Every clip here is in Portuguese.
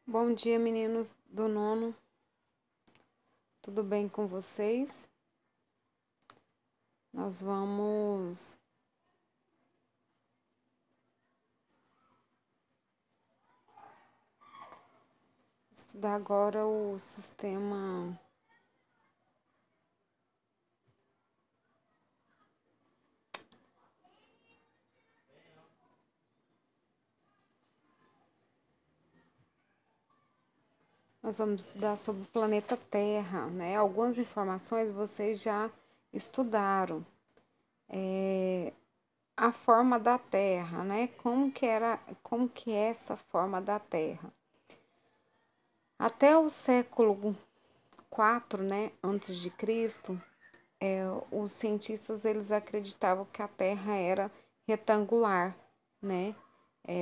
Bom dia, meninos do nono. Tudo bem com vocês? Nós vamos estudar agora o sistema. Nós vamos estudar sobre o planeta Terra, né? Algumas informações vocês já estudaram. A forma da Terra, né? Como que é essa forma da Terra? Até o século IV, né, antes de Cristo, os cientistas eles acreditavam que a Terra era retangular, né?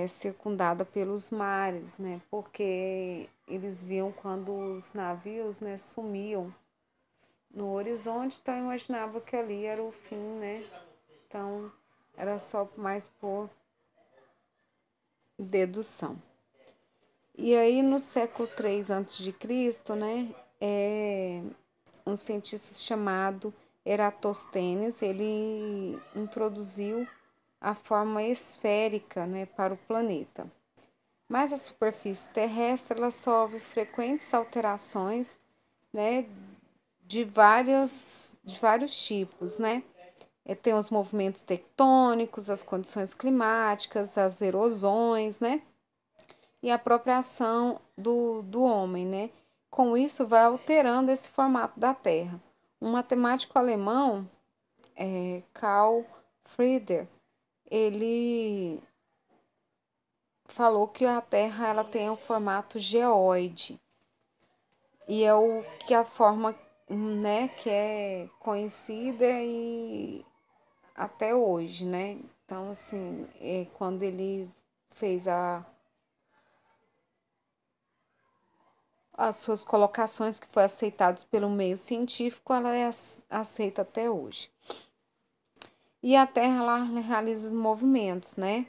Circundada pelos mares, né? Porque eles viam quando os navios, né, sumiam no horizonte, então imaginava que ali era o fim, né? Então era só mais por dedução. E aí no século III a.C., né, um cientista chamado Eratosthenes, ele introduziu a forma esférica, né, para o planeta. Mas a superfície terrestre ela sofre frequentes alterações, né, de vários tipos, né? Tem os movimentos tectônicos, as condições climáticas, as erosões, né? E a própria ação do homem, né? Com isso, vai alterando esse formato da Terra. Um matemático alemão, Carl Frieder, ele falou que a Terra ela tem um formato geóide e é o que a forma, né, que é conhecida e até hoje, né? Então, assim, quando ele fez as suas colocações que foi aceitadas pelo meio científico, ela é aceita até hoje. E a Terra ela realiza os movimentos, né?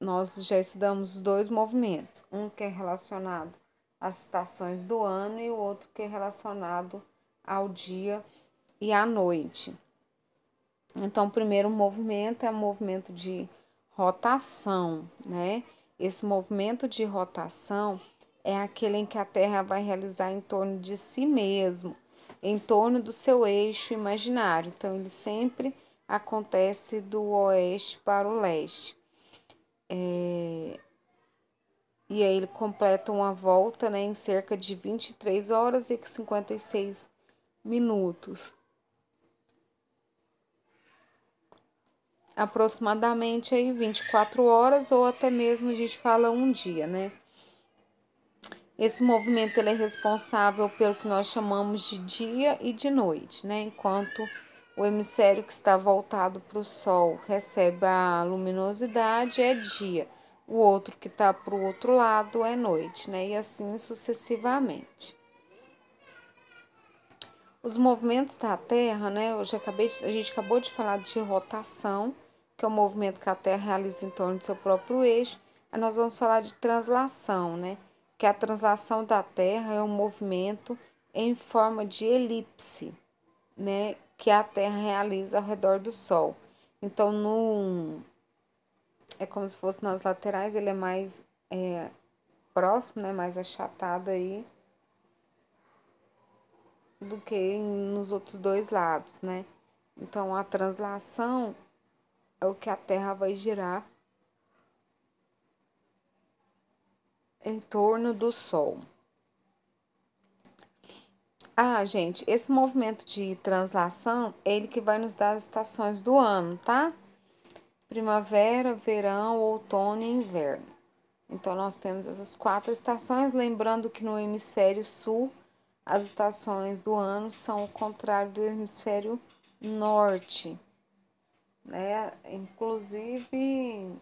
Nós já estudamos dois movimentos, um que é relacionado às estações do ano e o outro que é relacionado ao dia e à noite. Então, o primeiro movimento é o movimento de rotação, né? Esse movimento de rotação é aquele em que a Terra vai realizar em torno de si mesmo, em torno do seu eixo imaginário. Então, ele sempre acontece do oeste para o leste. E aí ele completa uma volta, né, em cerca de 23 horas e 56 minutos. Aproximadamente aí 24 horas ou até mesmo a gente fala um dia, né? Esse movimento ele é responsável pelo que nós chamamos de dia e de noite, né? Enquanto o hemisfério que está voltado para o Sol recebe a luminosidade é dia, o outro que está para o outro lado é noite, né? E assim sucessivamente. Os movimentos da Terra, né? A gente acabou de falar de rotação, que é o movimento que a Terra realiza em torno do seu próprio eixo. Aí nós vamos falar de translação, né? Que a translação da Terra é um movimento em forma de elipse, né? Que a Terra realiza ao redor do Sol. Então, é como se fosse nas laterais, ele é mais próximo, né? Mais achatado aí do que nos outros dois lados, né? Então, a translação é o que a Terra vai girar em torno do Sol. Ah, gente, esse movimento de translação é ele que vai nos dar as estações do ano, tá? Primavera, verão, outono e inverno. Então, nós temos essas quatro estações, lembrando que no hemisfério sul, as estações do ano são o contrário do hemisfério norte, né? Inclusive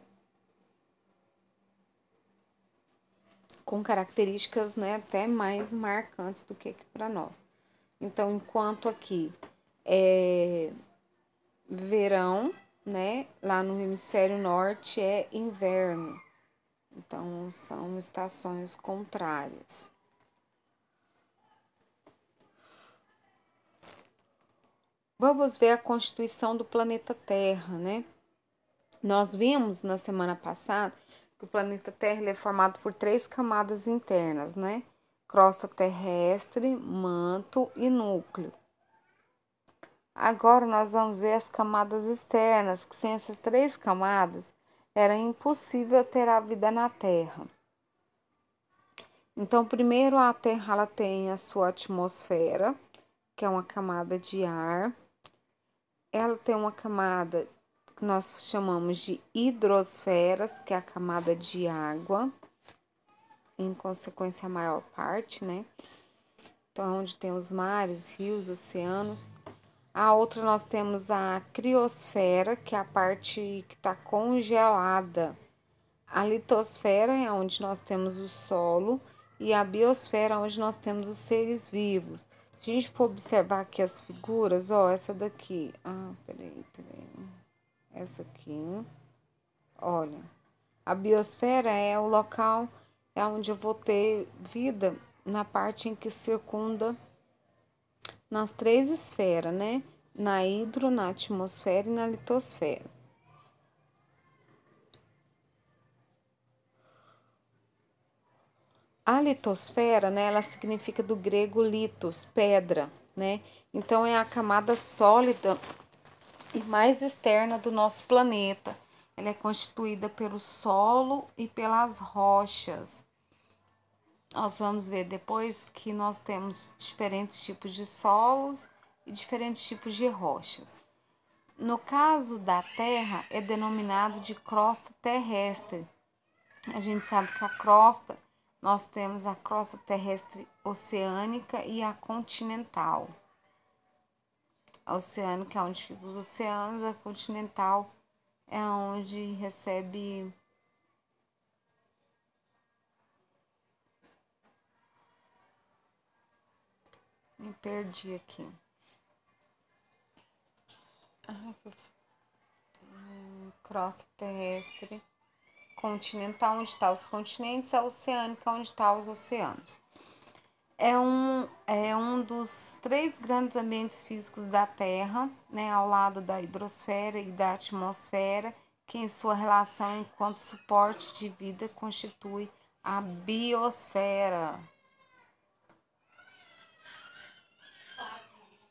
com características, né, até mais marcantes do que aqui para nós. Então, enquanto aqui é verão, né, lá no hemisfério norte é inverno. Então, são estações contrárias. Vamos ver a constituição do planeta Terra, né? Nós vimos na semana passada que o planeta Terra é formado por 3 camadas internas, né? Crosta terrestre, manto e núcleo. Agora nós vamos ver as camadas externas, que sem essas 3 camadas era impossível ter a vida na Terra. Então, primeiro a Terra ela tem a sua atmosfera, que é uma camada de ar. Ela tem uma camada que nós chamamos de hidrosferas, que é a camada de água, em consequência a maior parte, né? Então, onde tem os mares, rios, oceanos. A outra nós temos a criosfera, que é a parte que está congelada. A litosfera é onde nós temos o solo e a biosfera onde nós temos os seres vivos. Se a gente for observar aqui as figuras, ó, essa daqui. Peraí. Essa aqui. Olha, a biosfera é o local, é onde eu vou ter vida na parte em que circunda nas 3 esferas, né? Na hidro, na atmosfera e na litosfera. A litosfera, né, ela significa do grego litos, pedra, né? Então é a camada sólida e mais externa do nosso planeta. Ela é constituída pelo solo e pelas rochas. Nós vamos ver depois que nós temos diferentes tipos de solos e diferentes tipos de rochas. No caso da Terra, é denominado de crosta terrestre. A gente sabe que a crosta, nós temos a crosta terrestre oceânica e a continental. A oceânica é onde ficam os oceanos, a continental é onde recebe. Me perdi aqui. Crosta terrestre continental, onde estão os continentes, a oceânica, onde estão os oceanos. É um dos 3 grandes ambientes físicos da Terra, né, ao lado da hidrosfera e da atmosfera, que em sua relação enquanto suporte de vida constitui a biosfera.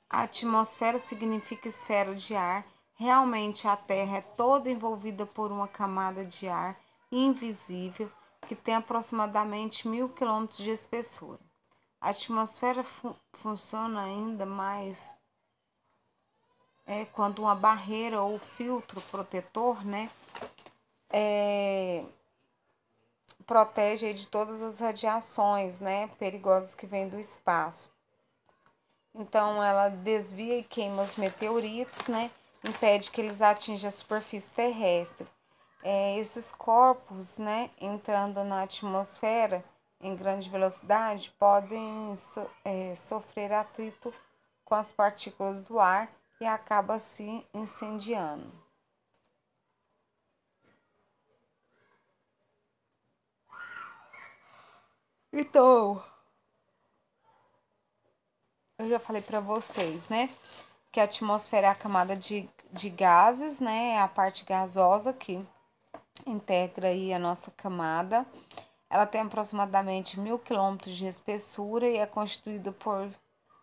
A atmosfera significa esfera de ar. Realmente a Terra é toda envolvida por uma camada de ar invisível que tem aproximadamente 1.000 quilômetros de espessura. A atmosfera funciona ainda mais quando uma barreira ou filtro protetor, né, protege de todas as radiações, né, perigosas que vêm do espaço. Então, ela desvia e queima os meteoritos, né, impede que eles atinjam a superfície terrestre. Esses corpos, né, entrando na atmosfera em grande velocidade, podem sofrer atrito com as partículas do ar e acaba se incendiando. Então, eu já falei para vocês, né, que a atmosfera é a camada de gases, né, é a parte gasosa que integra aí a nossa camada. Ela tem aproximadamente 1.000 quilômetros de espessura e é constituída por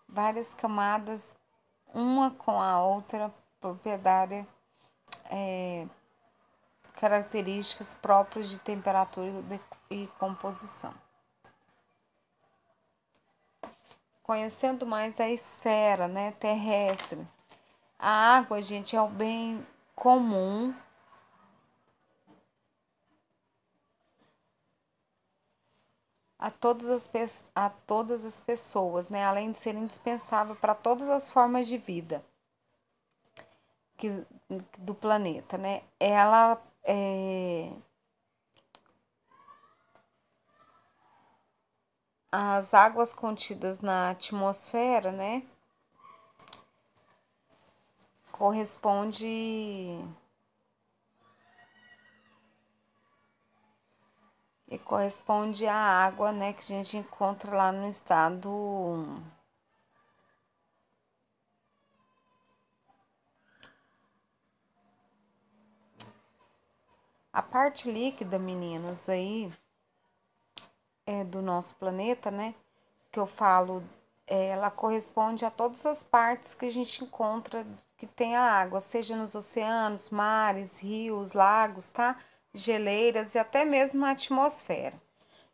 várias camadas, uma com a outra, propriedade, características próprias de temperatura e composição. Conhecendo mais a esfera, né, terrestre. A água, gente, é o bem comum a todas as pessoas, né? Além de ser indispensável para todas as formas de vida do planeta, né? As águas contidas na atmosfera, né? Corresponde e corresponde à água, né, que a gente encontra lá no estado. A parte líquida, meninas, aí do nosso planeta, né, que eu falo, ela corresponde a todas as partes que a gente encontra que tem a água, seja nos oceanos, mares, rios, lagos, tá? Geleiras e até mesmo a atmosfera.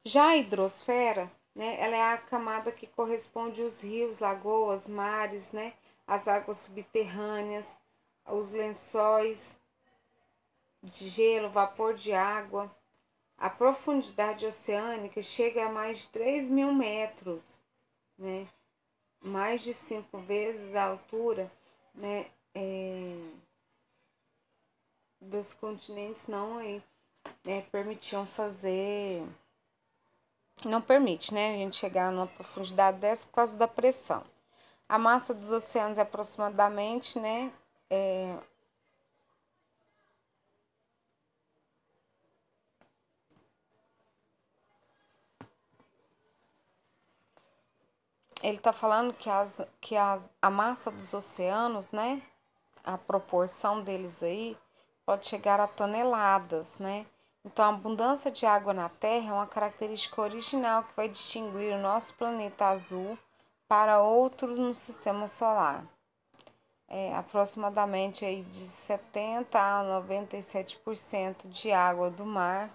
Já a hidrosfera, né, ela é a camada que corresponde aos rios, lagoas, mares, né, as águas subterrâneas, os lençóis de gelo, vapor de água. A profundidade oceânica chega a mais de 3.000 metros, né? Mais de 5 vezes a altura, né? Dos continentes não aí, permitiam fazer. Não permite, né? A gente chegar numa profundidade dessa por causa da pressão. A massa dos oceanos é aproximadamente, né? Ele está falando a massa dos oceanos, né? A proporção deles aí pode chegar a toneladas, né? Então, a abundância de água na Terra é uma característica original que vai distinguir o nosso planeta azul para outros no sistema solar. Aproximadamente aí de 70 a 97% de água do mar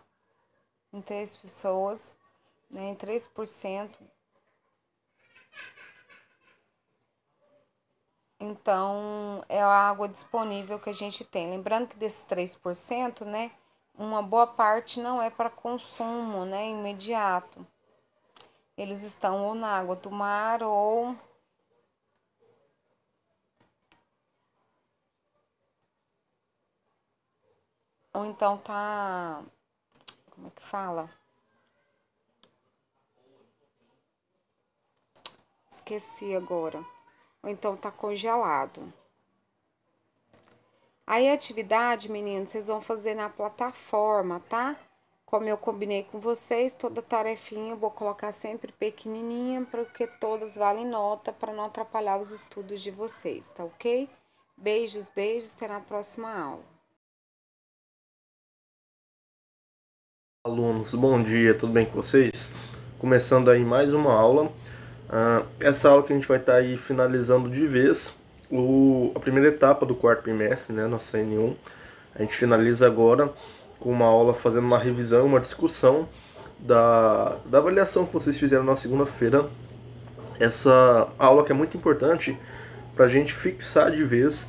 em 3 pessoas, né? Em 3%. Então, é a água disponível que a gente tem. Lembrando que desses 3%, né, uma boa parte não é para consumo, né, imediato. Eles estão ou na água do mar ou então tá, como é que fala? Esqueci agora. Ou então tá congelado. Aí a atividade, meninas, vocês vão fazer na plataforma, tá? Como eu combinei com vocês, toda tarefinha eu vou colocar sempre pequenininha, porque todas valem nota para não atrapalhar os estudos de vocês, tá ok? Beijos, beijos, até na próxima aula. Alunos, bom dia, tudo bem com vocês? Começando aí mais uma aula. Essa aula que a gente vai estar aí finalizando de vez a primeira etapa do quarto bimestre, né, nossa N1. A gente finaliza agora com uma aula fazendo uma revisão, uma discussão da avaliação que vocês fizeram na segunda-feira. Essa aula que é muito importante para a gente fixar de vez,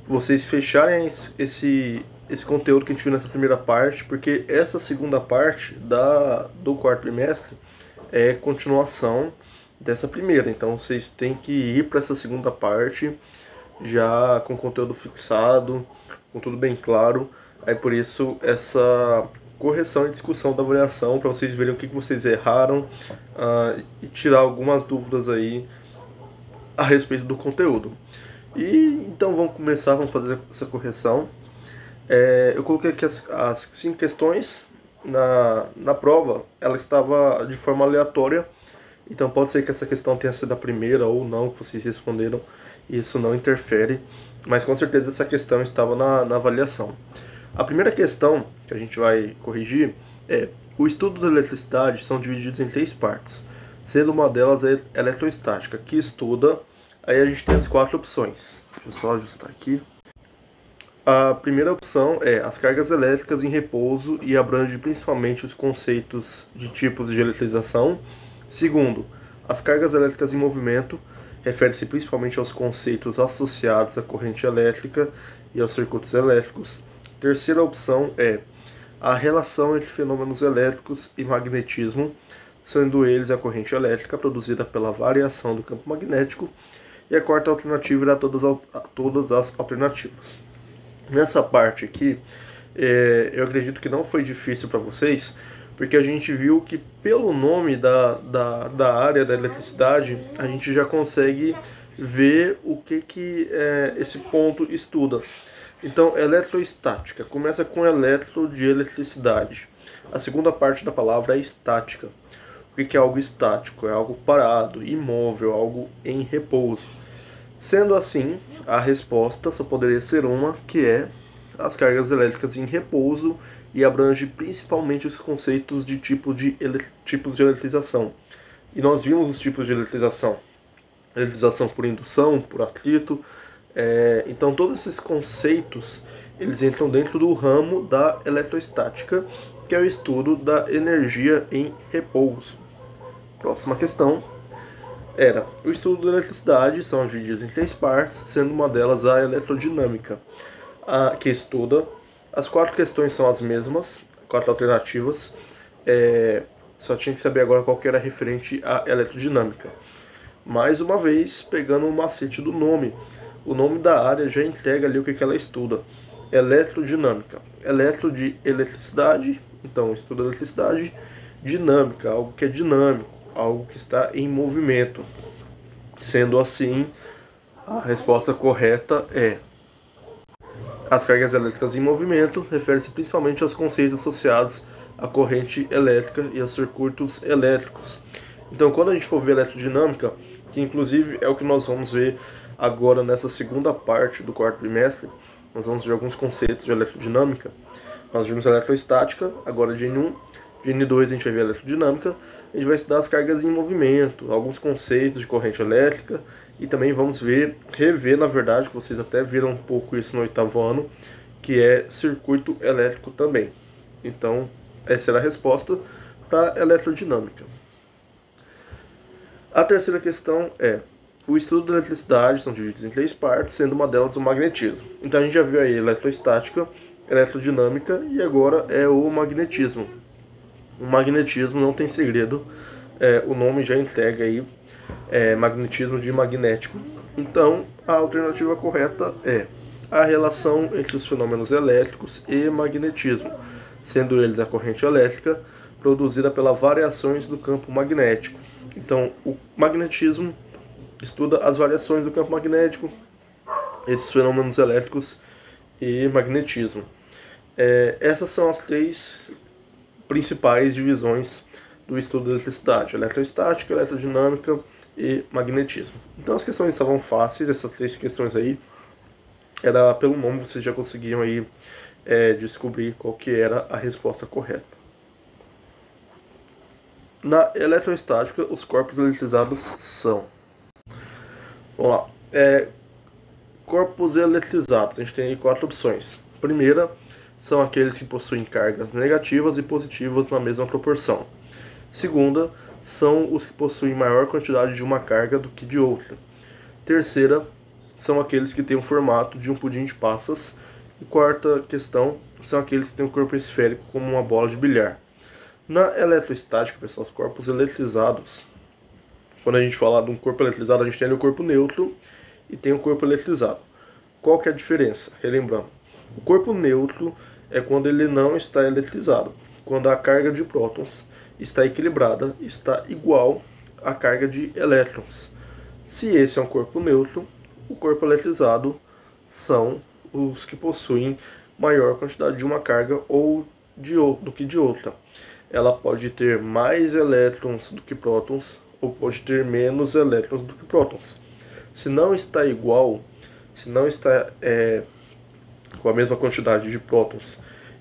vocês fecharem esse conteúdo que a gente viu nessa primeira parte, porque essa segunda parte do quarto trimestre é continuação dessa primeira. Então vocês têm que ir para essa segunda parte já com conteúdo fixado, com tudo bem claro. Aí por isso essa correção e discussão da avaliação, para vocês verem o que vocês erraram e tirar algumas dúvidas aí a respeito do conteúdo. E então vamos fazer essa correção. Eu coloquei aqui as 5 questões na prova, ela estava de forma aleatória, então pode ser que essa questão tenha sido a primeira ou não que vocês responderam, isso não interfere, mas com certeza essa questão estava na avaliação. A primeira questão que a gente vai corrigir é: o estudo da eletricidade são divididos em 3 partes, sendo uma delas a eletrostática, que estuda. Aí a gente tem as 4 opções. Deixa eu só ajustar aqui. A primeira opção é as cargas elétricas em repouso e abrange principalmente os conceitos de tipos de eletrização. Segundo, as cargas elétricas em movimento refere-se principalmente aos conceitos associados à corrente elétrica e aos circuitos elétricos. Terceira opção é a relação entre fenômenos elétricos e magnetismo, sendo eles a corrente elétrica produzida pela variação do campo magnético. E a quarta alternativa irá todas as alternativas. Nessa parte aqui, eu acredito que não foi difícil para vocês, porque a gente viu que pelo nome da área da eletricidade, a gente já consegue ver o que esse ponto estuda. Então, eletroestática, começa com eletro de eletricidade. A segunda parte da palavra é estática. O que é algo estático? É algo parado, imóvel, algo em repouso. Sendo assim, a resposta só poderia ser uma, que é as cargas elétricas em repouso, e abrange principalmente os conceitos de tipos de eletrização. E nós vimos os tipos de eletrização. Eletrização por indução, por atrito. Então todos esses conceitos, eles entram dentro do ramo da eletroestática, que é o estudo da energia em repouso. Próxima questão era: o estudo da eletricidade são divididos em 3 partes, sendo uma delas a eletrodinâmica, que estuda. As 4 questões são as mesmas, 4 alternativas. Só tinha que saber agora qual que era referente à eletrodinâmica. Mais uma vez, pegando o macete do nome. O nome da área já entrega ali o que ela estuda. Eletrodinâmica. Eletro de eletricidade, então estuda eletricidade. Dinâmica, algo que é dinâmico, algo que está em movimento. Sendo assim, a resposta correta é: as cargas elétricas em movimento refere-se principalmente aos conceitos associados à corrente elétrica e aos circuitos elétricos. Então, quando a gente for ver eletrodinâmica, que inclusive é o que nós vamos ver agora nessa segunda parte do quarto trimestre, nós vamos ver alguns conceitos de eletrodinâmica. Nós vimos eletroestática, agora de N1, de N2 a gente vai ver eletrodinâmica. A gente vai estudar as cargas em movimento, alguns conceitos de corrente elétrica, e também vamos rever, na verdade, que vocês até viram um pouco isso no 8º ano, que é circuito elétrico também. Então, essa era a resposta para eletrodinâmica. A terceira questão é: o estudo da eletricidade são divididos em 3 partes, sendo uma delas o magnetismo. Então a gente já viu aí eletroestática, eletrodinâmica e agora é o magnetismo. O magnetismo não tem segredo, o nome já entrega aí, magnetismo de magnético. Então a alternativa correta é a relação entre os fenômenos elétricos e magnetismo, sendo eles a corrente elétrica produzida pelas variações do campo magnético. Então o magnetismo estuda as variações do campo magnético, esses fenômenos elétricos e magnetismo. Essas são as 3 principais divisões do estudo da eletricidade: eletroestática, eletrodinâmica e magnetismo. Então as questões estavam fáceis, essas 3 questões aí, era pelo nome vocês já conseguiam aí descobrir qual que era a resposta correta. Na eletroestática, os corpos eletrizados são... Vamos lá. Corpos eletrizados, a gente tem aí 4 opções. Primeira, são aqueles que possuem cargas negativas e positivas na mesma proporção. Segunda, são os que possuem maior quantidade de uma carga do que de outra. Terceira, são aqueles que têm o formato de um pudim de passas. E quarta questão, são aqueles que têm o corpo esférico como uma bola de bilhar. Na eletroestática, pessoal, os corpos eletrizados, quando a gente fala de um corpo eletrizado, a gente tem o corpo neutro e tem o corpo eletrizado. Qual que é a diferença? Relembrando, o corpo neutro é quando ele não está eletrizado, quando a carga de prótons está equilibrada, está igual à carga de elétrons. Se esse é um corpo neutro, o corpo eletrizado são os que possuem maior quantidade de uma carga ou do que de outra. Ela pode ter mais elétrons do que prótons ou pode ter menos elétrons do que prótons. Se não está igual, se não está com a mesma quantidade de prótons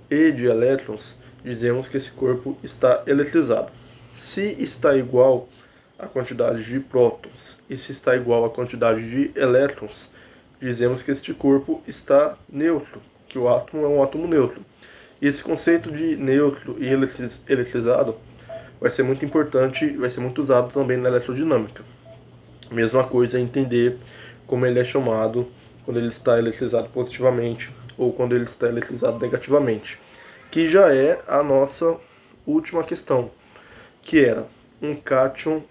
e de elétrons, dizemos que esse corpo está eletrizado. Se está igual a quantidade de prótons e se está igual a quantidade de elétrons, dizemos que este corpo está neutro, que o átomo é um átomo neutro. E esse conceito de neutro e eletrizado vai ser muito importante, vai ser muito usado também na eletrodinâmica. Mesma coisa é entender como ele é chamado quando ele está eletrizado positivamente ou quando ele está eletrizado negativamente, que já é a nossa última questão, que era um cátion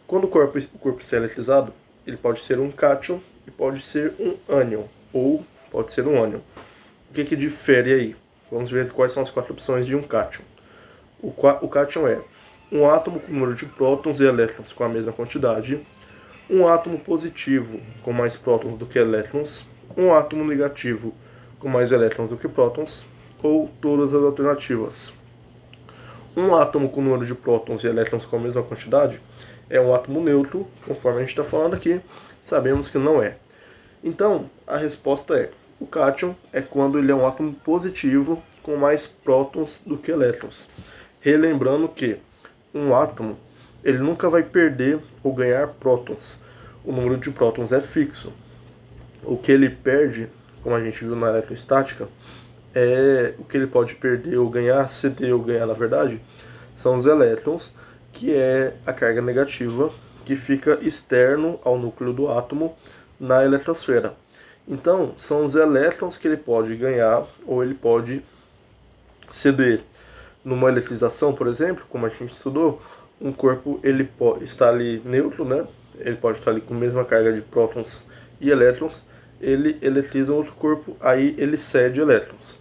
quando o corpo está eletrizado, ele pode ser um cátion e pode ser um ânion, ou pode ser um ânion. O que difere aí? Vamos ver quais são as 4 opções de um cátion. O cátion é um átomo com número de prótons e elétrons com a mesma quantidade, um átomo positivo com mais prótons do que elétrons, um átomo negativo com mais elétrons do que prótons, ou todas as alternativas. Um átomo com número de prótons e elétrons com a mesma quantidade é um átomo neutro, conforme a gente está falando aqui, sabemos que não é. Então, a resposta é: o cátion é quando ele é um átomo positivo com mais prótons do que elétrons. Relembrando que um átomo ele nunca vai perder ou ganhar prótons. O número de prótons é fixo. O que ele perde, como a gente viu na eletrostática, o que ele pode perder ou ganhar, ceder ou ganhar na verdade, são os elétrons, que é a carga negativa que fica externo ao núcleo do átomo na eletrosfera. Então, são os elétrons que ele pode ganhar ou ele pode ceder. Numa eletrização, por exemplo, como a gente estudou, um corpo ele pode estar ali neutro, né? Ele pode estar ali com a mesma carga de prótons e elétrons, ele eletriza outro corpo, aí ele cede elétrons.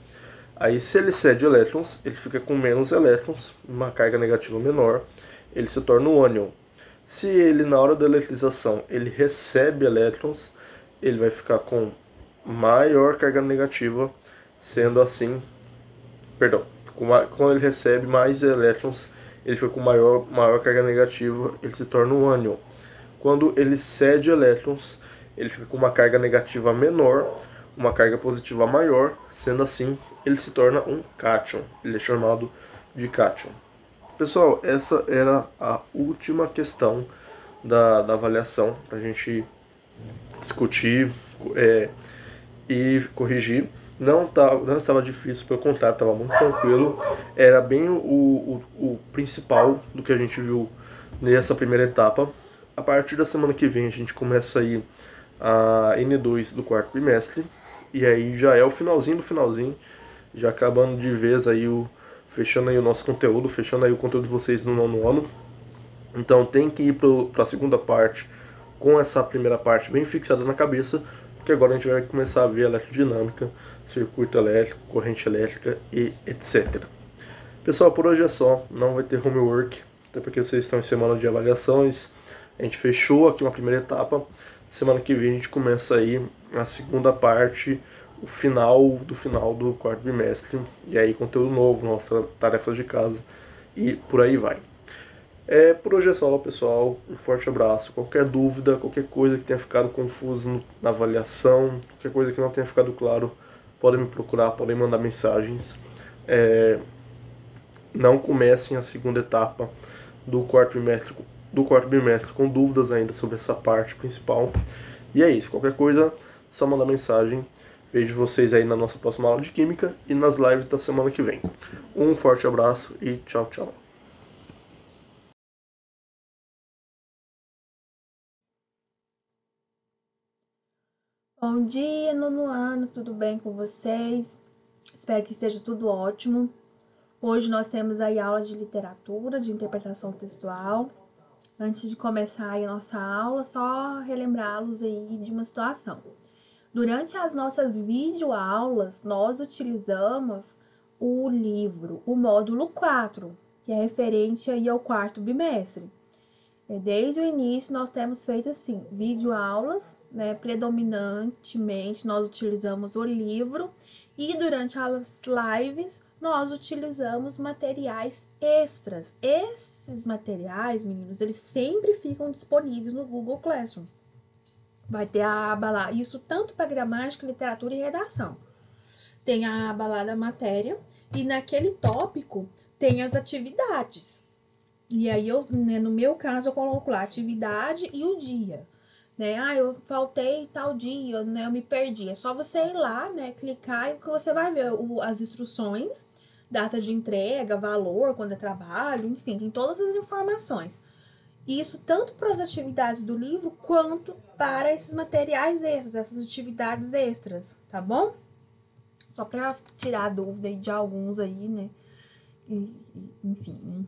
Aí, se ele cede elétrons, ele fica com menos elétrons, uma carga negativa menor, ele se torna um ânion. Se ele, na hora da eletrização, ele recebe elétrons, ele vai ficar com maior carga negativa, sendo assim, quando ele recebe mais elétrons, ele fica com maior carga negativa, ele se torna um ânion. Quando ele cede elétrons, ele fica com uma carga negativa menor, uma carga positiva maior, sendo assim, ele se torna um cátion. Ele é chamado de cátion. Pessoal, essa era a última questão da avaliação para a gente discutir e corrigir. Não estava difícil, pelo contrário, estava muito tranquilo. Era bem o principal do que a gente viu nessa primeira etapa. A partir da semana que vem a gente começa aí a N2 do quarto bimestre. E aí já é o finalzinho do finalzinho, já acabando de vez aí fechando aí o nosso conteúdo, fechando aí o conteúdo de vocês no nono ano. Então tem que ir para a segunda parte com essa primeira parte bem fixada na cabeça, porque agora a gente vai começar a ver eletrodinâmica, circuito elétrico, corrente elétrica e etc. Pessoal, por hoje é só, não vai ter homework, até porque vocês estão em semana de avaliações. A gente fechou aqui uma primeira etapa. Semana que vem a gente começa aí a segunda parte, o final do quarto bimestre. E aí conteúdo novo, nossas tarefas de casa e por aí vai. Por hoje é só, pessoal. Um forte abraço. Qualquer dúvida, qualquer coisa que tenha ficado confuso na avaliação, qualquer coisa que não tenha ficado claro, podem me procurar, podem mandar mensagens. Não comecem a segunda etapa do quarto bimestre com dúvidas ainda sobre essa parte principal. E é isso, qualquer coisa, só mandar mensagem. Vejo vocês aí na nossa próxima aula de Química e nas lives da semana que vem. Um forte abraço e tchau, tchau. Bom dia, nono ano, tudo bem com vocês? Espero que esteja tudo ótimo. Hoje nós temos aí aula de literatura, de interpretação textual. Antes de começar aí a nossa aula, só relembrá-los aí de uma situação. Durante as nossas videoaulas, nós utilizamos o livro, o módulo 4, que é referente aí ao quarto bimestre. Desde o início, nós temos feito assim, videoaulas, né? Predominantemente, nós utilizamos o livro e durante as lives, nós utilizamos materiais extras. Esses materiais, meninos, eles sempre ficam disponíveis no Google Classroom. Vai ter a aba lá, isso tanto para gramática, literatura e redação. Tem a aba lá da matéria e naquele tópico tem as atividades. E aí, no meu caso, eu coloco lá atividade e o dia. Eu faltei tal dia, né? Eu me perdi. É só você ir lá, né? Clicar e você vai ver as instruções, data de entrega, valor, quando é trabalho, enfim, tem todas as informações. Isso tanto para as atividades do livro, quanto para esses materiais extras, essas atividades extras, tá bom? Só para tirar a dúvida aí de alguns aí, né? Enfim, né?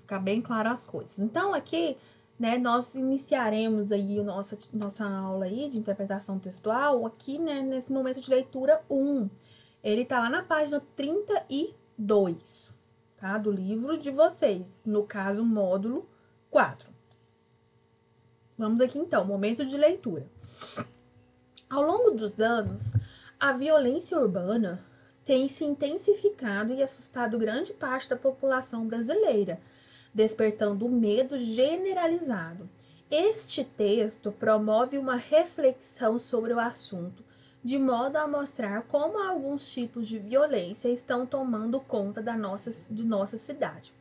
Ficar bem claro as coisas. Então, aqui, né, nós iniciaremos aí nossa aula aí de interpretação textual aqui, né, nesse momento de leitura 1. Ele tá lá na página 32, tá? Do livro de vocês, no caso, módulo 4. Vamos aqui, então, momento de leitura. Ao longo dos anos, a violência urbana tem se intensificado e assustado grande parte da população brasileira, despertando medo generalizado. Este texto promove uma reflexão sobre o assunto, de modo a mostrar como alguns tipos de violência estão tomando conta de nossa cidade.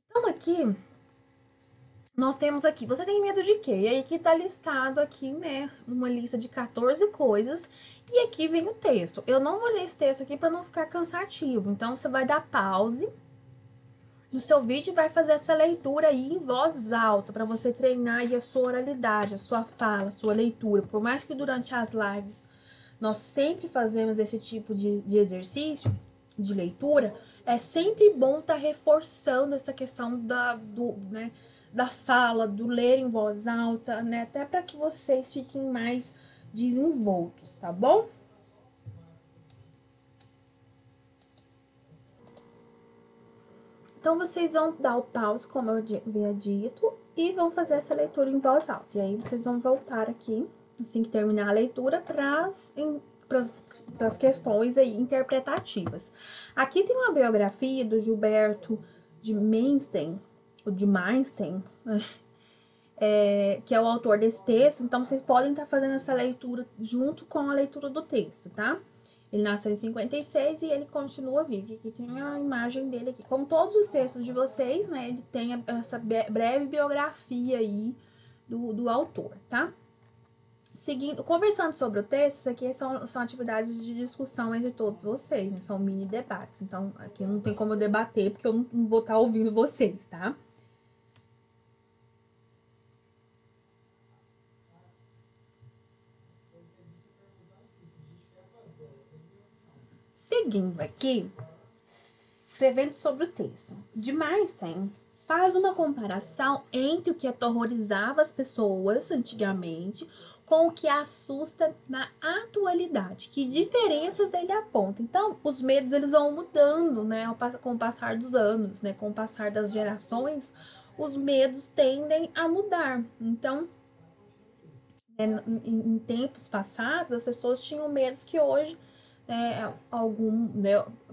Então, aqui, nós temos aqui, você tem medo de quê? E aí que tá listado aqui, né, uma lista de 14 coisas, e aqui vem o texto. Eu não vou ler esse texto aqui para não ficar cansativo, então você vai dar pause no seu vídeo e vai fazer essa leitura aí em voz alta, para você treinar aí a sua oralidade, a sua fala, a sua leitura. Por mais que durante as lives nós sempre fazemos esse tipo de exercício, de leitura, é sempre bom estar reforçando essa questão da fala, do ler em voz alta, né? Até para que vocês fiquem mais desenvoltos, tá bom? Então, vocês vão dar o pause, como eu havia dito, e vão fazer essa leitura em voz alta. E aí, vocês vão voltar aqui, assim que terminar a leitura, para as questões aí interpretativas. Aqui tem uma biografia do Gilberto de Meinstein, que é o autor desse texto. Então, vocês podem estar fazendo essa leitura junto com a leitura do texto, tá? Ele nasceu em 56 e ele continua vivo. Aqui tem a imagem dele aqui. Como todos os textos de vocês, né? Ele tem essa breve biografia aí do autor, tá? Seguindo, conversando sobre o texto, isso aqui são atividades de discussão entre todos vocês, né? São mini debates. Então, aqui não tem como eu debater, porque eu não vou estar ouvindo vocês, tá? Seguindo aqui, escrevendo sobre o texto, de Meinstein faz uma comparação entre o que aterrorizava as pessoas antigamente com o que assusta na atualidade. Que diferenças ele aponta? Então, os medos eles vão mudando, né, com o passar dos anos, né, com o passar das gerações, os medos tendem a mudar. Então, em tempos passados, as pessoas tinham medos que hoje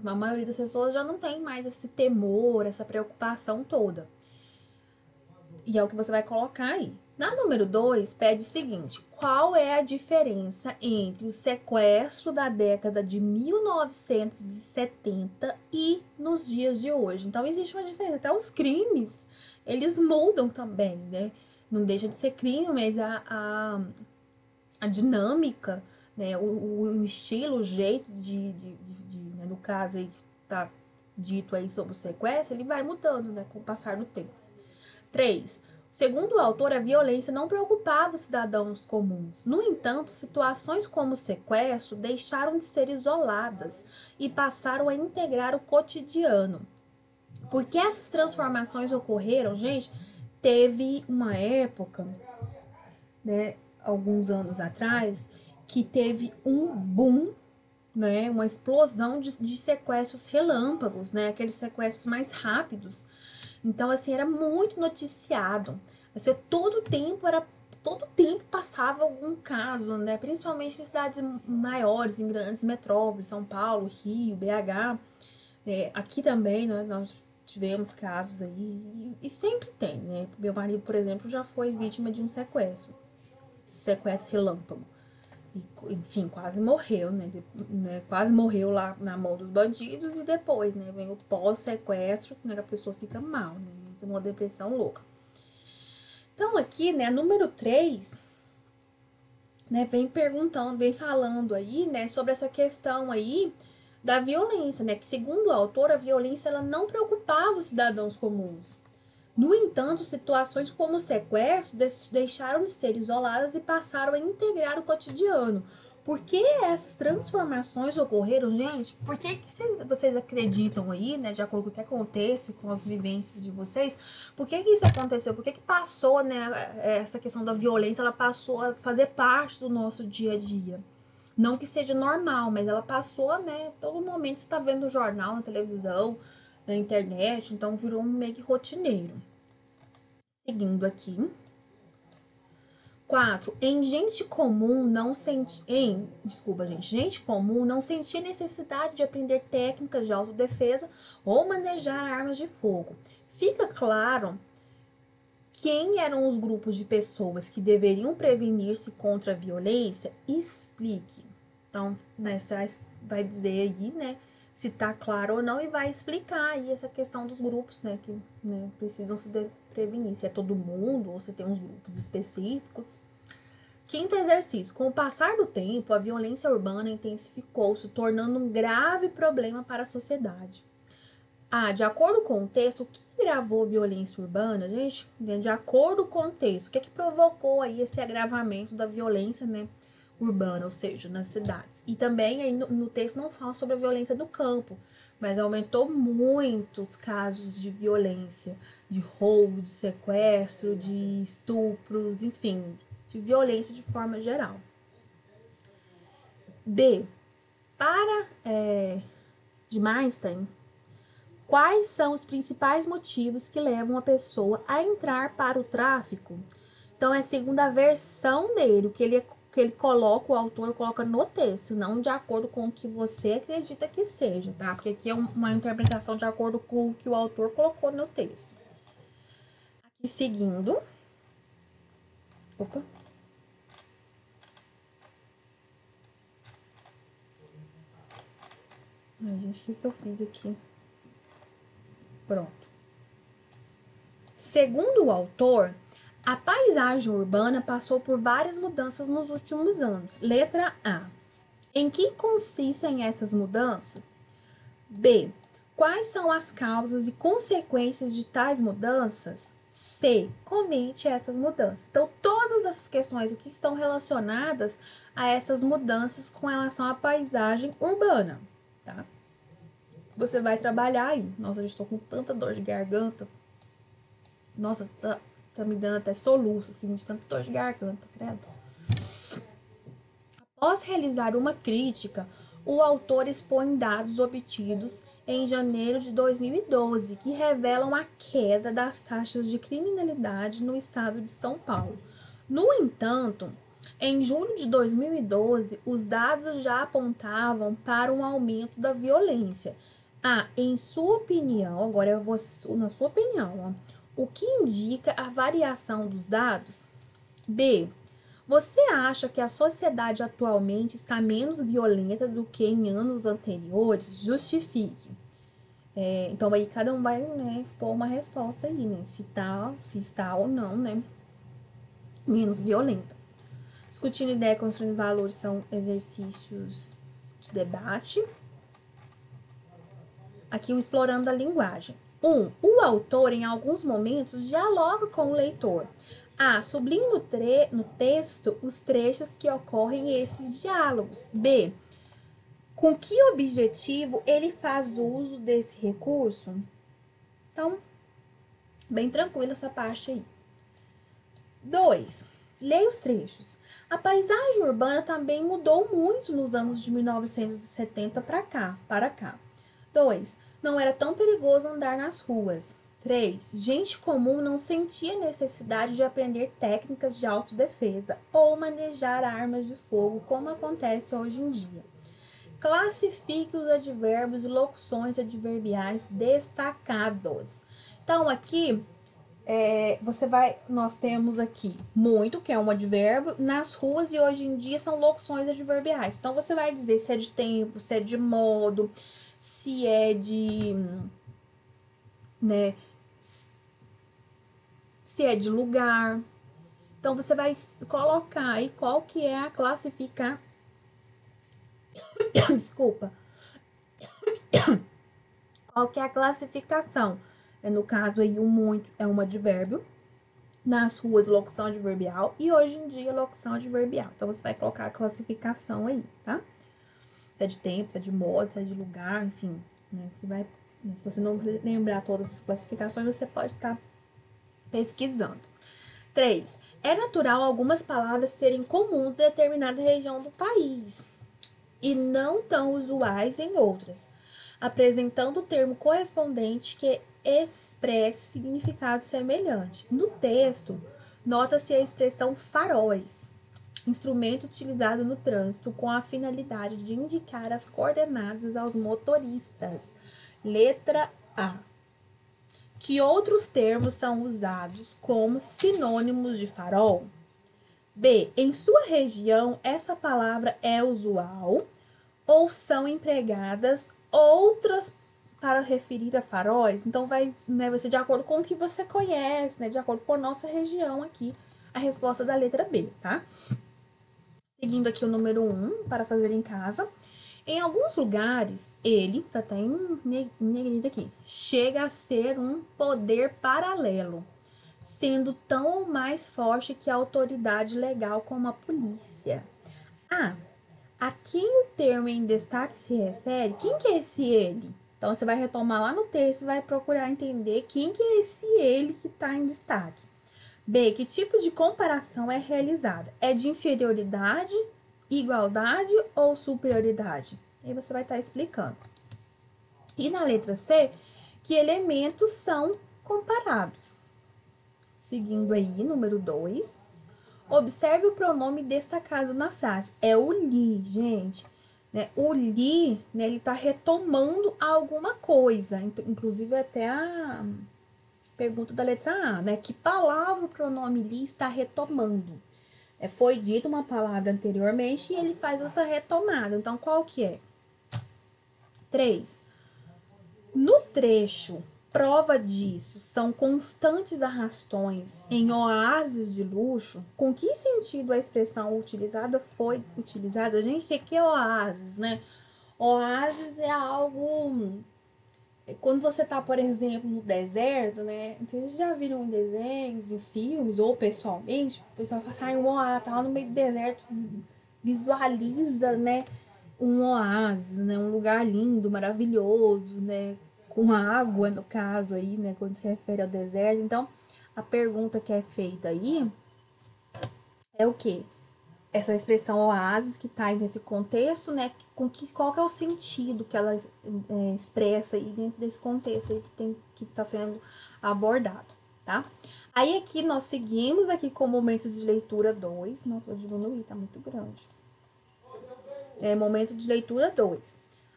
a maioria das pessoas já não tem mais esse temor, essa preocupação toda. E é o que você vai colocar aí. Na número 2, pede o seguinte: qual é a diferença entre o sequestro da década de 1970 e nos dias de hoje? Então, existe uma diferença. Até os crimes, eles mudam também, né? Não deixa de ser crime, mas a dinâmica, né, o estilo, o jeito né, no caso aí que tá dito aí sobre o sequestro, ele vai mudando, né, com o passar do tempo. 3. Segundo o autor, a violência não preocupava os cidadãos comuns. No entanto, situações como o sequestro deixaram de ser isoladas e passaram a integrar o cotidiano. Porque essas transformações ocorreram, gente, teve uma época, né, alguns anos atrás, que teve um boom, né, uma explosão de sequestros relâmpagos, né, aqueles sequestros mais rápidos. Então, assim, era muito noticiado. Assim, todo tempo passava algum caso, né, principalmente em cidades maiores, em grandes metrópoles, São Paulo, Rio, BH. Aqui também, né, nós tivemos casos aí, e sempre tem, né. Meu marido, por exemplo, já foi vítima de um sequestro relâmpago. Enfim, quase morreu, né? Quase morreu lá na mão dos bandidos e depois, né? Vem o pós-sequestro, né? A pessoa fica mal, né? Tem uma depressão louca. Então, aqui, né? Número 3, né? Vem falando aí, né? Sobre essa questão aí da violência, né? Que segundo o autor, a violência, ela não preocupava os cidadãos comuns. No entanto, situações como o sequestro deixaram de ser isoladas e passaram a integrar o cotidiano. Por que essas transformações ocorreram, gente? Por que vocês acreditam aí, né, de acordo até com o texto, com as vivências de vocês, por que isso aconteceu? Por que passou, né, essa questão da violência, ela passou a fazer parte do nosso dia a dia? Não que seja normal, mas ela passou, né, todo momento você tá vendo no jornal, na televisão, na internet, então virou meio que rotineiro. Seguindo aqui. 4. Gente comum não sentia necessidade de aprender técnicas de autodefesa ou manejar armas de fogo. Fica claro quem eram os grupos de pessoas que deveriam prevenir-se contra a violência? Explique. Então, né, você vai dizer aí, né, se tá claro ou não, e vai explicar aí essa questão dos grupos, né, que né, precisam se prevenir. Se é todo mundo ou se tem uns grupos específicos. Quinto exercício. Com o passar do tempo, a violência urbana intensificou, se tornando um grave problema para a sociedade. De acordo com o texto, o que agravou a violência urbana, gente? De acordo com o texto, o que provocou aí esse agravamento da violência, né, urbana, ou seja, nas cidades? E também aí no texto não fala sobre a violência do campo, mas aumentou muito os casos de violência, de roubo, de sequestro, de estupros, enfim, de violência de forma geral. B. De Einstein, quais são os principais motivos que levam a pessoa a entrar para o tráfico? Então, é segundo a versão dele, o que ele coloca, o autor coloca no texto, não de acordo com o que você acredita que seja, tá? Porque aqui é uma interpretação de acordo com o que o autor colocou no texto. Aqui seguindo. Opa. Ai, gente, o que eu fiz aqui? Pronto. Segundo o autor, a paisagem urbana passou por várias mudanças nos últimos anos. Letra A. Em que consistem essas mudanças? B. Quais são as causas e consequências de tais mudanças? C. Comente essas mudanças. Então, todas essas questões aqui estão relacionadas a essas mudanças com relação à paisagem urbana, tá? Você vai trabalhar aí. Nossa, eu estou com tanta dor de garganta. Nossa, tá me dando até soluço, assim, de tanta dor de garganta, credo. Após realizar uma crítica, o autor expõe dados obtidos em janeiro de 2012, que revelam a queda das taxas de criminalidade no estado de São Paulo. No entanto, em julho de 2012, os dados já apontavam para um aumento da violência. Em sua opinião, agora eu vou na sua opinião, o que indica a variação dos dados? B. Você acha que a sociedade atualmente está menos violenta do que em anos anteriores? Justifique. Então, aí cada um vai, né, expor uma resposta aí, né? Se está ou não, né, menos violenta. Discutindo ideia, construindo valores são exercícios de debate. Aqui o explorando a linguagem. 1. O autor, em alguns momentos, dialoga com o leitor. Sublinhe no texto os trechos que ocorrem esses diálogos. B. Com que objetivo ele faz uso desse recurso? Então, bem tranquila essa parte aí. 2. Leia os trechos. A paisagem urbana também mudou muito nos anos de 1970 para cá. 2. Não era tão perigoso andar nas ruas. 3. Gente comum não sentia necessidade de aprender técnicas de autodefesa ou manejar armas de fogo, como acontece hoje em dia. Classifique os advérbios e locuções adverbiais destacados. Então, aqui, nós temos aqui muito, que é um advérbio, nas ruas, e hoje em dia são locuções adverbiais. Então, você vai dizer se é de tempo, se é de modo, se é de, né, se é de lugar. Então, você vai colocar aí qual que é a classificação. Desculpa. Qual que é a classificação? No caso aí, o muito é um advérbio. Nas ruas, locução adverbial. E hoje em dia, locução adverbial. Então, você vai colocar a classificação aí, tá? Se é de tempo, se é de modo, se é de lugar, enfim. Né? Se você não lembrar todas as classificações, você pode estar pesquisando. 3. É natural algumas palavras serem comuns em determinada região do país e não tão usuais em outras, apresentando o termo correspondente que expresse significado semelhante. No texto, Nota-se a expressão faróis, instrumento utilizado no trânsito com a finalidade de indicar as coordenadas aos motoristas. Letra A. Que outros termos são usados como sinônimos de farol? B. Em sua região, essa palavra é usual ou são empregadas outras para referir a faróis? Então, vai ser de acordo com o que você conhece, né? De acordo com a nossa região aqui, a resposta da letra B, tá? Seguindo aqui o número 1, para fazer em casa. Em alguns lugares, ele, tá até em negrito aqui, chega a ser um poder paralelo, sendo tão ou mais forte que a autoridade legal como a polícia. A quem o termo em destaque se refere? Quem que é esse ele? Então, você vai retomar lá no texto e vai procurar entender quem que é esse ele que está em destaque. B. Que tipo de comparação é realizada? É de inferioridade, igualdade ou superioridade? Aí você vai estar explicando. E na letra C, que elementos são comparados? Seguindo aí, número 2. Observe o pronome destacado na frase. É o li, gente. Né? O li, né, ele está retomando alguma coisa. Inclusive, até a pergunta da letra A, né? Que palavra o pronome li está retomando? Foi dita uma palavra anteriormente e ele faz essa retomada. Então, qual que é? 3. No trecho, prova disso são constantes arrastões em oásis de luxo. Com que sentido a expressão utilizada foi utilizada? Gente, o que é oásis, né? Oásis é algo... Quando você tá, por exemplo, no deserto, né? Vocês já viram em desenhos, em filmes, ou pessoalmente, o pessoal fala assim, um oásis, tá lá no meio do deserto, visualiza, né? Um oásis, né? Um lugar lindo, maravilhoso, né? Com água, no caso aí, né? Quando se refere ao deserto. Então, a pergunta que é feita aí é o quê? Essa expressão oásis que tá nesse contexto, né? Qual que é o sentido que ela expressa aí dentro desse contexto aí que tá sendo abordado, tá? Aí aqui nós seguimos aqui com o momento de leitura 2. Nossa, vou diminuir, tá muito grande. Momento de leitura 2.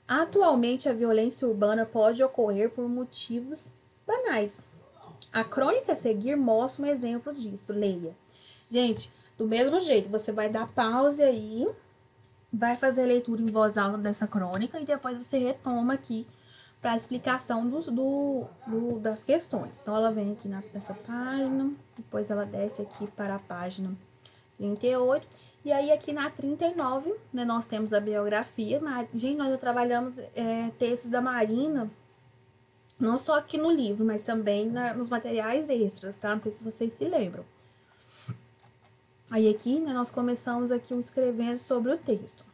Atualmente, a violência urbana pode ocorrer por motivos banais. A crônica a seguir mostra um exemplo disso. Leia. Gente, do mesmo jeito, você vai dar pause aí, vai fazer a leitura em voz alta dessa crônica e depois você retoma aqui para a explicação das questões. Então, ela vem aqui nessa página, depois ela desce aqui para a página 38. E aí, aqui na 39, né, nós temos a biografia. Gente, nós já trabalhamos textos da Marina, não só aqui no livro, mas também nos materiais extras, tá? Não sei se vocês se lembram. Aí aqui, né, nós começamos aqui escrevendo sobre o texto.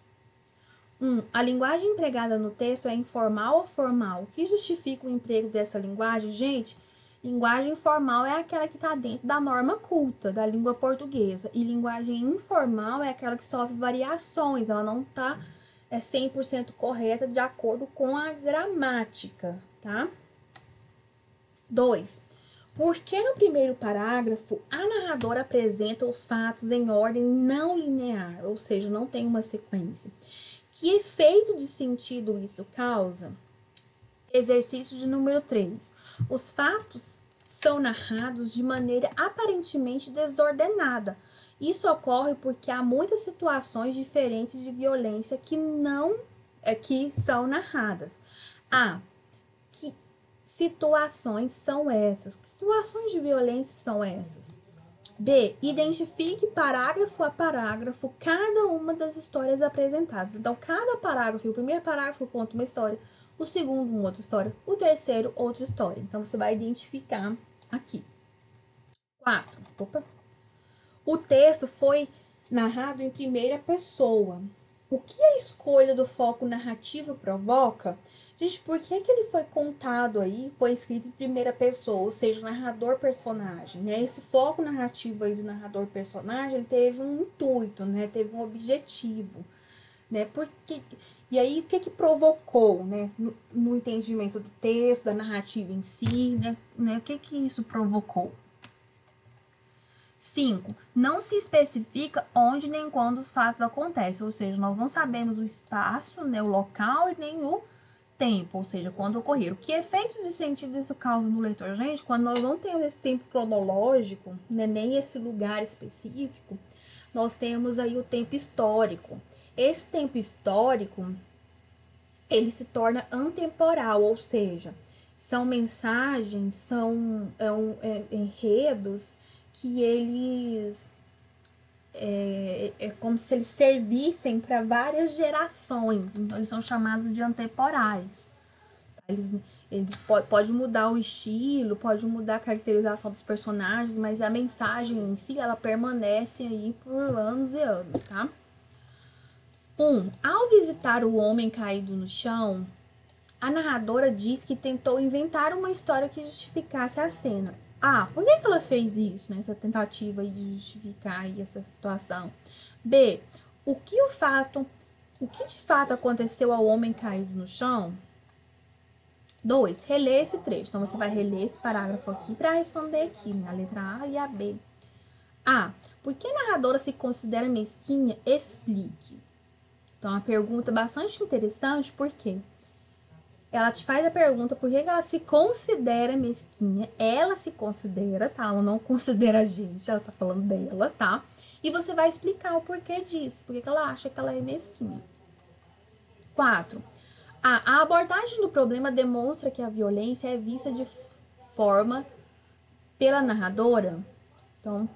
A linguagem empregada no texto é informal ou formal? O que justifica o emprego dessa linguagem? Gente, linguagem formal é aquela que está dentro da norma culta, da língua portuguesa. E linguagem informal é aquela que sofre variações, ela não está 100% correta de acordo com a gramática, tá? 2. Por que no primeiro parágrafo a narradora apresenta os fatos em ordem não linear, ou seja, não tem uma sequência? Que efeito de sentido isso causa? Exercício de número 3. Os fatos são narrados de maneira aparentemente desordenada. Isso ocorre porque há muitas situações diferentes de violência que são narradas. Que situações são essas? Que situações de violência são essas? B. Identifique parágrafo a parágrafo cada uma das histórias apresentadas. Então, cada parágrafo, o primeiro parágrafo conta uma história, o segundo uma outra história, o terceiro outra história. Então, você vai identificar aqui. 4. O texto foi narrado em primeira pessoa. O que a escolha do foco narrativo provoca? Gente, por que ele foi contado aí, foi escrito em primeira pessoa, ou seja, narrador-personagem, né? Esse foco narrativo aí do narrador-personagem, ele teve um intuito, né? Teve um objetivo, né? E aí, o que provocou, né? No entendimento do texto, da narrativa em si, né? O que isso provocou? 5. Não se especifica onde nem quando os fatos acontecem, ou seja, nós não sabemos o espaço, né, o local e nem o tempo, ou seja, quando ocorreram. Que efeitos de sentido isso causa no leitor? Gente, quando nós não temos esse tempo cronológico, né, nem esse lugar específico, nós temos aí o tempo histórico. Esse tempo histórico, ele se torna antemporal, ou seja, são mensagens, são enredos que eles é como se eles servissem para várias gerações, então eles são chamados de antemporais. Eles pode mudar o estilo, pode mudar a caracterização dos personagens, mas a mensagem em si, ela permanece aí por anos e anos, tá? Ao visitar o homem caído no chão, a narradora diz que tentou inventar uma história que justificasse a cena. Por que ela fez isso, né? Essa tentativa de justificar aí essa situação? B, o que de fato aconteceu ao homem caído no chão? 2, reler esse trecho. Então, você vai reler esse parágrafo aqui para responder aqui, na letra A e a B. Por que a narradora se considera mesquinha? Explique. Então, é uma pergunta bastante interessante, porque ela te faz a pergunta por que ela se considera mesquinha. Ela se considera, tá? Ela não considera a gente, ela tá falando dela, tá? E você vai explicar o porquê disso, por que ela acha que ela é mesquinha. 4. A abordagem do problema demonstra que a violência é vista de forma pela narradora. Então,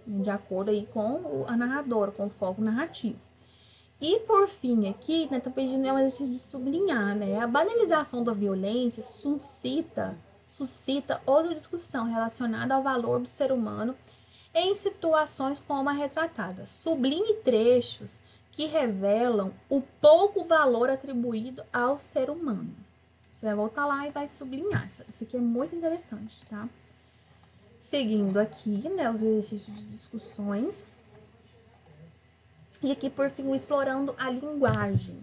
de acordo aí com a narradora, com o foco narrativo. E por fim aqui, né, tá pedindo um exercício de sublinhar, né? A banalização da violência suscita outra discussão relacionada ao valor do ser humano em situações como a retratada. Sublinhe trechos que revelam o pouco valor atribuído ao ser humano. Você vai voltar lá e vai sublinhar. Isso aqui é muito interessante, tá? Seguindo aqui, né, os exercícios de discussões. E aqui, por fim, explorando a linguagem.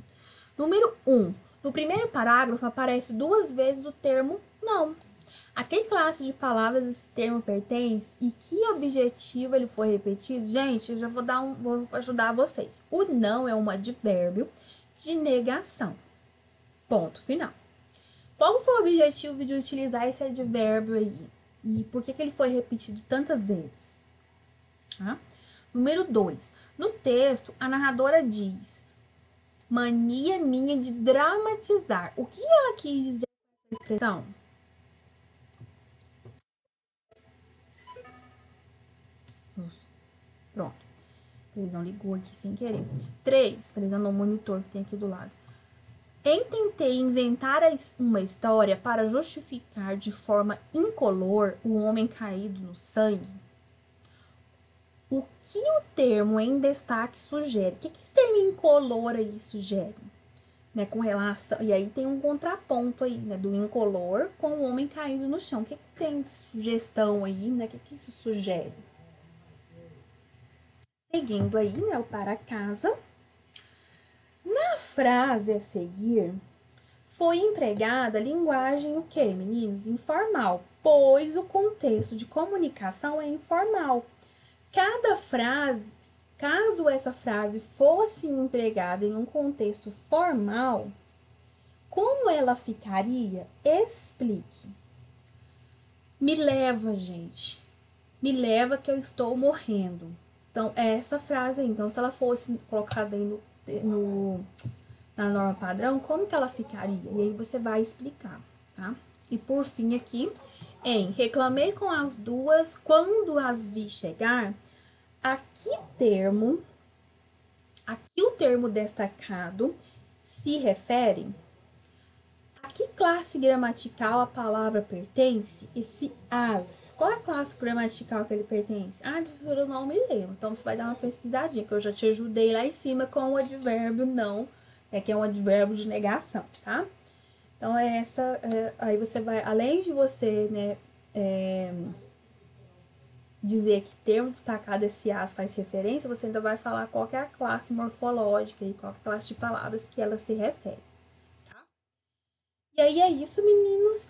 Número 1. No primeiro parágrafo, aparece 2 vezes o termo não. A que classe de palavras esse termo pertence e que objetivo ele foi repetido? Gente, eu já vou ajudar vocês. O não é um advérbio de negação. Ponto final. Qual foi o objetivo de utilizar esse advérbio aí? E por que ele foi repetido tantas vezes? Número 2. No texto, a narradora diz: mania minha de dramatizar. O que ela quis dizer com essa expressão? Pronto. A televisão ligou aqui sem querer. 3. Televisão no monitor que tem aqui do lado. Tentei inventar uma história para justificar de forma incolor o homem caído no sangue. O que o termo em destaque sugere? O que esse termo incolor aí sugere? Né, com relação, e aí tem um contraponto aí, né, do incolor com o homem caído no chão. O que tem de sugestão aí, né? O que isso sugere? Seguindo aí, né, o para casa. Na frase a seguir, foi empregada a linguagem o quê, meninos? Informal, pois o contexto de comunicação é informal. Cada frase, caso essa frase fosse empregada em um contexto formal, como ela ficaria? Explique. Me leva, gente. Me leva que eu estou morrendo. Então, é essa frase aí. Então, se ela fosse colocada aí na norma padrão, como que ela ficaria? E aí você vai explicar, tá? E por fim aqui, reclamei com as duas quando as vi chegar. Aqui o termo destacado se refere a que classe gramatical a palavra pertence? Esse as. Qual é a classe gramatical que ele pertence? Professora, eu não me lembro. Então, você vai dar uma pesquisadinha, que eu já te ajudei lá em cima com o advérbio não, que é um advérbio de negação, tá? Então, aí você vai, além de você, né, dizer que termo destacado, esse as faz referência, você ainda vai falar qual que é a classe morfológica e qual que é a classe de palavras que ela se refere, tá? E aí é isso, meninos.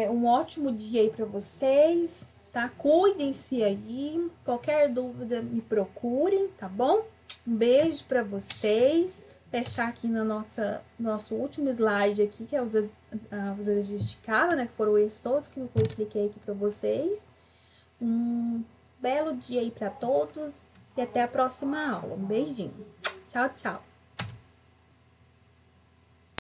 Um ótimo dia aí pra vocês. tá? Cuidem-se aí. Qualquer dúvida, me procurem, tá bom? Um beijo para vocês. Fechar aqui no nosso último slide aqui, que é os exercícios de casa, né? Que foram esses todos que eu expliquei aqui para vocês. Um belo dia aí para todos e até a próxima aula. Um beijinho. Tchau, tchau.